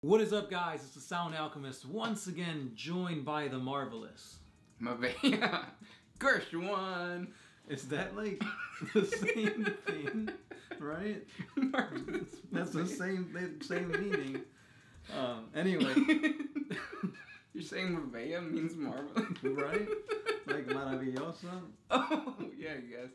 What is up, guys? It's the Sound Alchemist, once again joined by the Marvelous. Mavea. Gershwan. Is that like the same thing, right? That's the same meaning. Anyway. You're saying Mavea means marvelous? Right? Like maravillosa? Oh, yeah, I guess.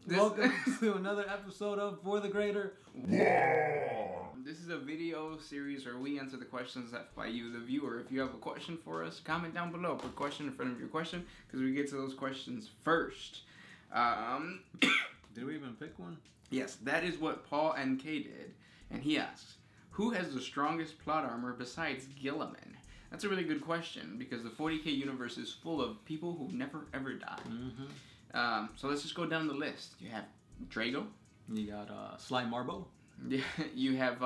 Welcome to another episode of For the Greater WAAAGH. This is a video series where we answer the questions that by you, the viewer. If you have a question for us, comment down below. Put question in front of your question because we get to those questions first. Did we even pick one? Yes, that is what Paul NK did. And he asks, who has the strongest plot armor besides Gilliman? That's a really good question because the 40K universe is full of people who never ever die. Mm-hmm. So let's just go down the list. You have Drago. You got Sly Marbo. Yeah, you have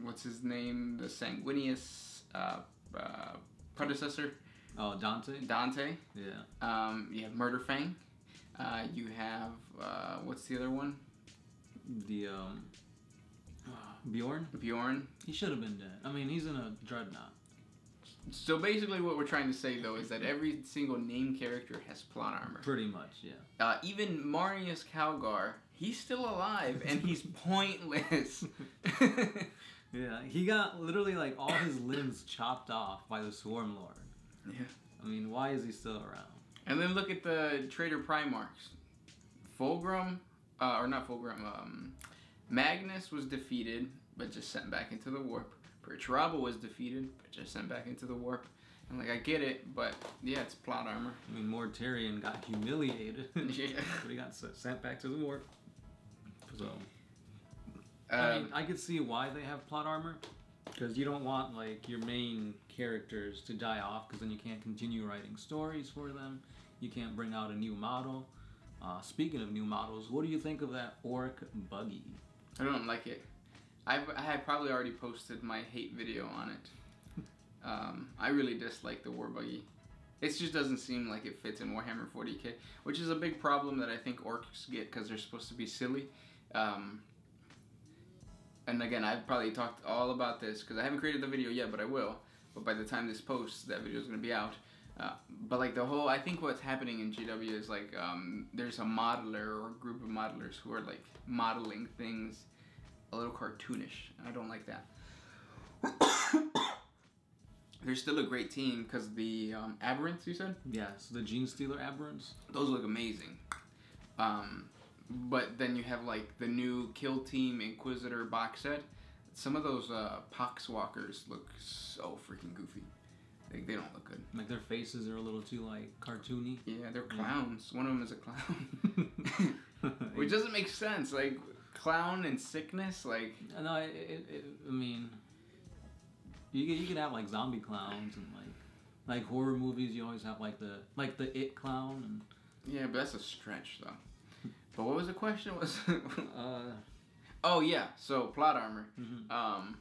what's his name? The Sanguinius predecessor. Oh, Dante. Dante. Yeah. You have Murder Fang. You have what's the other one? The Bjorn. Bjorn. He should have been dead. I mean, he's in a dreadnought. So basically what we're trying to say, though, is that every single name character has plot armor. Pretty much, yeah. Even Marius Calgar, he's still alive, and he's pointless. Yeah, he got literally like all his limbs chopped off by the Swarm Lord. Yeah. I mean, why is he still around? And then look at the Traitor Primarchs. Fulgrim, or not Fulgrim, Magnus was defeated, but just sent back into the warp. Perturabo was defeated, but just sent back into the warp. And like, I get it, but yeah, it's plot armor. I mean, Mortarion got humiliated. Yeah. But he got sent back to the warp. So, I mean, I could see why they have plot armor. Because you don't want, like, your main characters to die off, because then you can't continue writing stories for them. You can't bring out a new model. Speaking of new models, what do you think of that Orc buggy? I don't like it. I had probably already posted my hate video on it. I really dislike the war buggy. It just doesn't seem like it fits in Warhammer 40K, which is a big problem that I think Orcs get because they're supposed to be silly. And again, I've probably talked all about this because I haven't created the video yet, but I will. But by the time this posts, that video is going to be out. But like I think what's happening in GW is like there's a modeler or a group of modelers who are like modeling things a little cartoonish. I don't like that. They're still a great team because the Aberrants, you said? Yes, the Gene Stealer Aberrants. Those look amazing. But then you have like the new Kill Team Inquisitor box set. Some of those Poxwalkers look so freaking goofy. They don't look good. Like their faces are a little too like cartoony. Yeah, they're clowns. One of them is a clown. Which doesn't make sense. Like clown and sickness, like. No, I mean, you could have like zombie clowns and like horror movies. You always have like the It clown and. Yeah, but that's a stretch though. But what was the question? Oh yeah, so plot armor. Mm-hmm.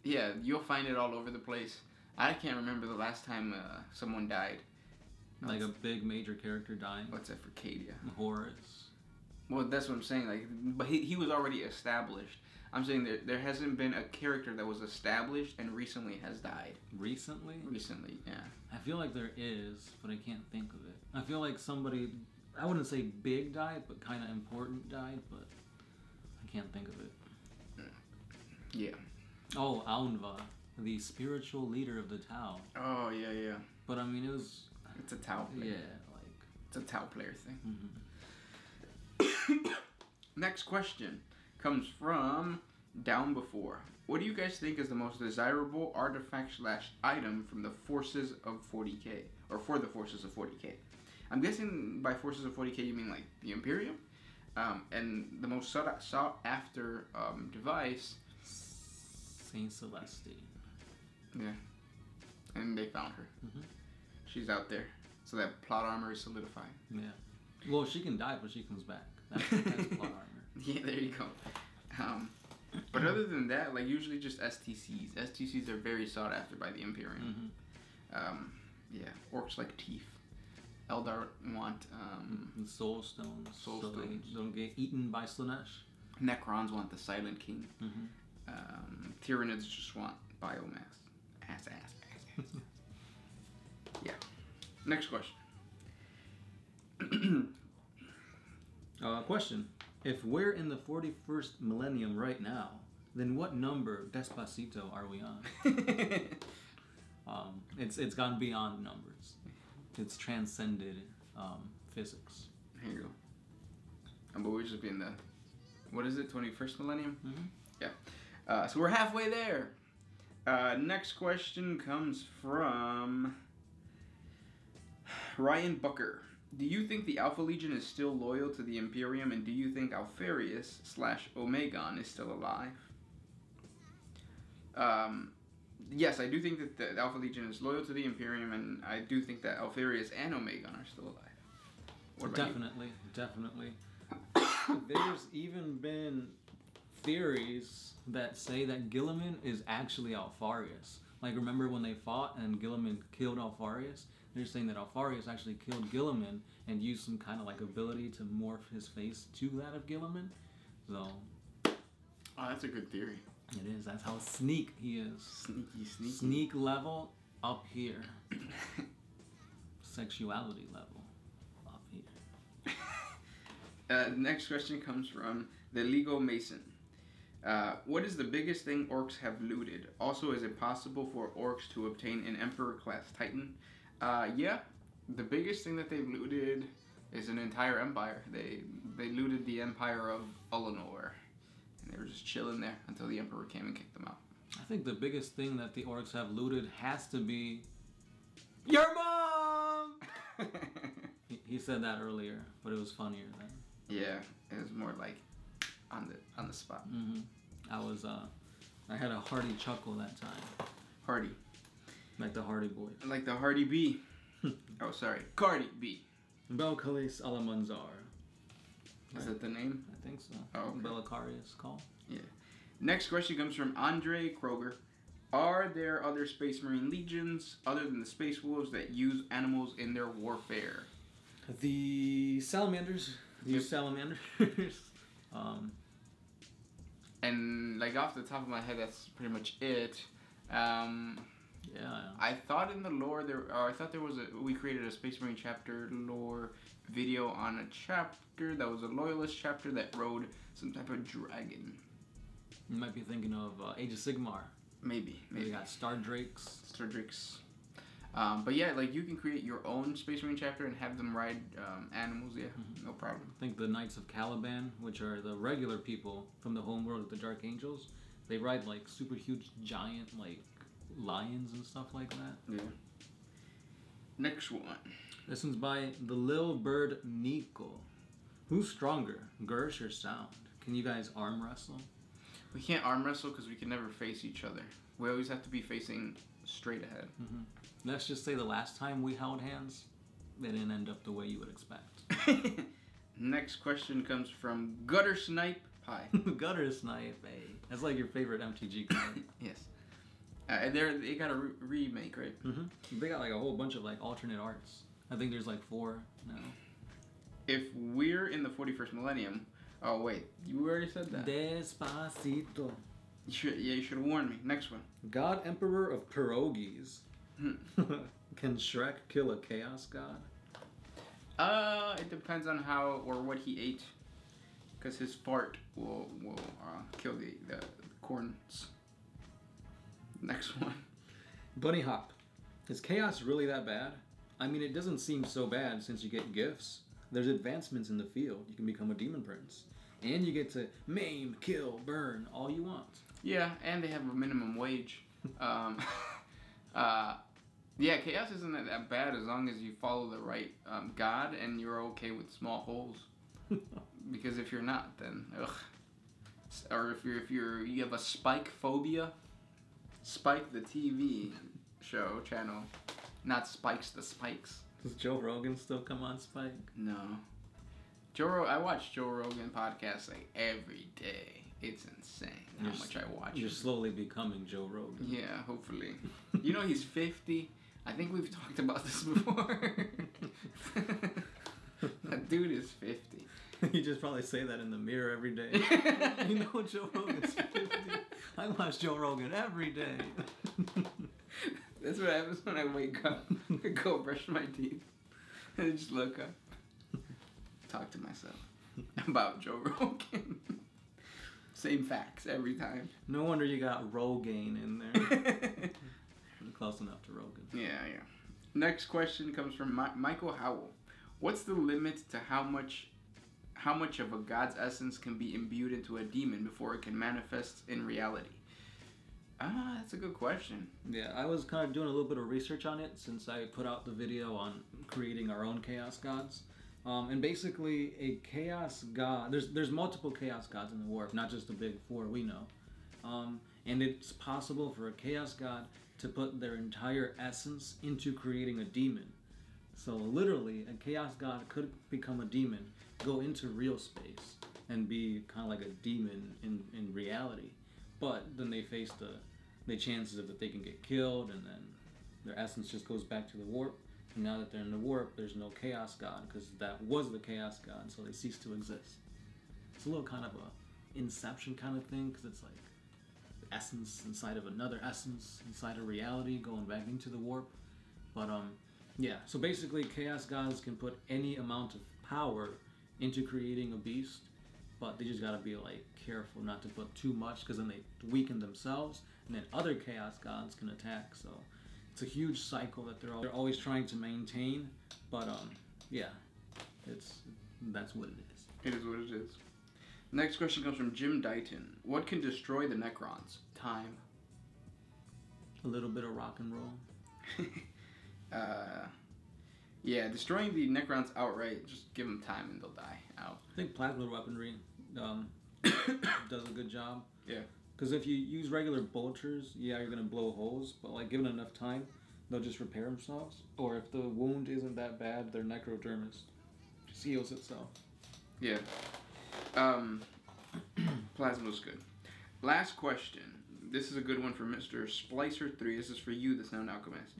Yeah, you'll find it all over the place. I can't remember the last time someone died. Like a big major character dying. What's that for Cadia? Horus. Well, that's what I'm saying. Like, but he was already established. I'm saying that there hasn't been a character that was established and recently has died. Recently? Recently, yeah. I feel like there is, but I can't think of it. I feel like somebody, I wouldn't say big died, but kind of important died, but I can't think of it. Yeah. Oh, Aunva, the spiritual leader of the Tau. Oh, yeah, yeah. But I mean, it's a Tau player. Yeah, like. It's a Tau player thing. Mm-hmm. Next question comes from Down Before. What do you guys think is the most desirable artifact/item from the Forces of 40K? Or for the Forces of 40K? I'm guessing by Forces of 40K you mean like the Imperium? And the most sought after device... Saint Celestine. Yeah. And they found her. Mm-hmm. She's out there. So that plot armor is solidified. Yeah. Well, she can die, but she comes back. That's plot armor. Yeah, there you go. But other than that, like usually just STCs. STCs are very sought after by the Imperium. Mm-hmm. Yeah, Orcs like teeth. Eldar want soul stones. Soul so stones. They don't get eaten by Slanesh. Necrons want the Silent King. Mm-hmm. Tyranids just want biomass. Ass. Yeah. Next question. Question. If we're in the 41st millennium right now, then what number Despacito are we on? It's gone beyond numbers. It's transcended physics. Here you go. But we're just being the, what is it, 21st millennium? Mm-hmm. Yeah. So we're halfway there. Next question comes from Ryan Bucker. Do you think the Alpha Legion is still loyal to the Imperium, and do you think Alfarius/Omegon is still alive? Yes, I do think that the Alpha Legion is loyal to the Imperium, and I do think that Alfarius and Omegon are still alive. What about Definitely. There's even been theories that say that Guilliman is actually Alfarius. Like, remember when they fought and Guilliman killed Alfarius? They're saying that Alfarius actually killed Guilliman and used some kind of like ability to morph his face to that of Guilliman. So, Oh, that's a good theory. it is. That's how sneak he is. Sneaky. Sneak level up here. Sexuality level up here. Next question comes from the Legal Mason. What is the biggest thing orcs have looted? Also, is it possible for orcs to obtain an Emperor-class Titan? Yeah. The biggest thing that they've looted is an entire empire. They looted the empire of Ulanor. And they were just chilling there until the Emperor came and kicked them out. I think the biggest thing that the orcs have looted has to be your mom! He said that earlier, but it was funnier then. Yeah, it was more like on the spot. Mm-hmm. I had a hearty chuckle that time. Hardy. Like the Hardy Boys. Like the Hardy B. Oh, sorry. Cardi B. Belcalis Alamanzar. Is that the name? I think so. Oh, okay. Belicarius call. Yeah. Next question comes from Andre Kroger. Are there other Space Marine legions other than the Space Wolves that use animals in their warfare? The Salamanders. Yep. Salamanders. And like off the top of my head, that's pretty much it. Yeah. I thought in the lore we created a Space Marine chapter lore video on a chapter that was a loyalist chapter that rode some type of dragon. You might be thinking of Age of Sigmar. Maybe. They got Star Drakes. But yeah, like you can create your own Space Marine chapter and have them ride animals. Yeah, no problem. I think the Knights of Caliban, which are the regular people from the home world of the Dark Angels, they ride like super huge giant like lions and stuff like that. Yeah. Next one. This one's by the Lil Bird Nico. Who's stronger, Gersh or Sound? Can you guys arm wrestle? We can't arm wrestle because we can never face each other. We always have to be facing straight ahead. Mm-hmm. Let's just say the last time we held hands, they didn't end up the way you would expect. Next question comes from Gutter Snipe Pie. Gutter Snipe, hey. That's like your favorite MTG card. Yes. And they got a remake, right? Mm-hmm. They got like a whole bunch of like alternate arts. I think there's like 4 now. If we're in the 41st millennium... Oh, wait. You already said that. Despacito. You should have warned me. Next one. God Emperor of Pierogies. Can Shrek kill a Chaos God? It depends on how or what he ate. Because his fart will kill the corns. Next one. Bunny Hop. Is Chaos really that bad? I mean, it doesn't seem so bad since you get gifts. There's advancements in the field. You can become a Demon Prince. And you get to maim, kill, burn, all you want. Yeah, and they have a minimum wage. Yeah, Chaos isn't that bad as long as you follow the right god and you're okay with small holes. Because if you're not, then ugh. Or if you have a spike phobia, Spike the TV channel, not Spikes the Spikes. Does Joe Rogan still come on Spike? No. I watch Joe Rogan podcasts like every day. It's insane how much I watch. You're slowly becoming Joe Rogan. Yeah, hopefully. You know he's 50. I think we've talked about this before. That dude is 50. You just probably say that in the mirror every day. You know Joe Rogan's 50. I watch Joe Rogan every day. That's what happens when I wake up. I go brush my teeth. And I just look up. Talk to myself about Joe Rogan. Same facts every time. No wonder you got Rogaine in there. Close enough to Rogan. Yeah. Next question comes from Michael Howell. What's the limit to how much of a god's essence can be imbued into a demon before it can manifest in reality? That's a good question. Yeah, I was kind of doing a little bit of research on it since I put out the video on creating our own chaos gods. And basically, a chaos god, there's multiple chaos gods in the warp, not just the big four we know. And it's possible for a chaos god to put their entire essence into creating a demon. So literally, a chaos god could become a demon, go into real space, and be kind of like a demon in reality. But then they face the chances of that they can get killed, and then their essence just goes back to the warp. And now that they're in the warp, there's no chaos god, because that was the chaos god, so they cease to exist. It's a little kind of a Inception kind of thing, because it's like the essence inside of another essence, inside of reality, going back into the warp. But yeah, so basically chaos gods can put any amount of power into creating a beast, but they just gotta be like careful not to put too much, because then they weaken themselves, and then other chaos gods can attack. So it's a huge cycle that they're always trying to maintain. But yeah, that's what it is. It is what it is. Next question comes from Jim Dighton. What can destroy the Necrons? Time. A little bit of rock and roll. Yeah, destroying the Necrons outright, just give them time and they'll die out. I think plasma weaponry does a good job. Yeah. Because if you use regular bolters, yeah, you're going to blow holes, but like given enough time, they'll just repair themselves. Or if the wound isn't that bad, their necrodermis just heals itself. Yeah. Plasma's good. Last question. This is a good one for Mr. Splicer3. This is for you, the Sound Alchemist.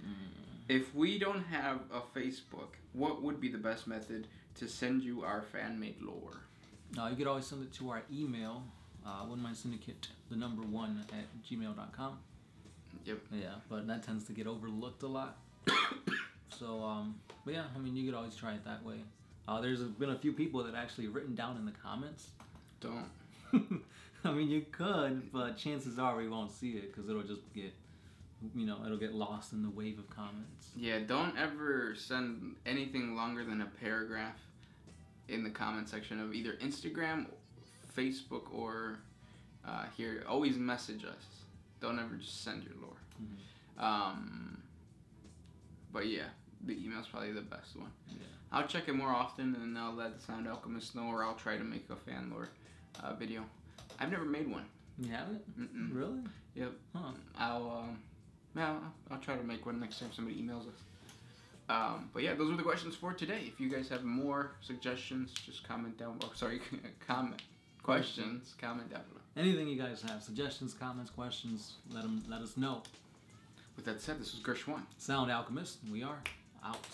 If we don't have a Facebook, what would be the best method to send you our fan-made lore? You could always send it to our email, OneMindSyndicate, the number 1 at gmail.com. Yep. Yeah, but that tends to get overlooked a lot. So, but yeah, I mean, you could always try it that way. There's been a few people that actually written down in the comments. Don't. I mean, you could, but chances are we won't see it because it'll just get, it'll get lost in the wave of comments. Yeah, don't ever send anything longer than a paragraph in the comment section of either Instagram, Facebook, or here. Always message us. Don't ever just send your lore. Mm-hmm. But yeah, the email's probably the best one. Yeah. I'll check it more often, and I'll let the Sound Alchemist know, or I'll try to make a fan lore video. I've never made one. You haven't? Mm-mm. Really? Yep. Huh. I'll try to make one next time somebody emails us. But yeah, those were the questions for today. If you guys have more suggestions, just comment down below. Questions, comment down below. Anything you guys have, suggestions, comments, questions, let us know. With that said, this was Gershwan. Sound Alchemist, we are out.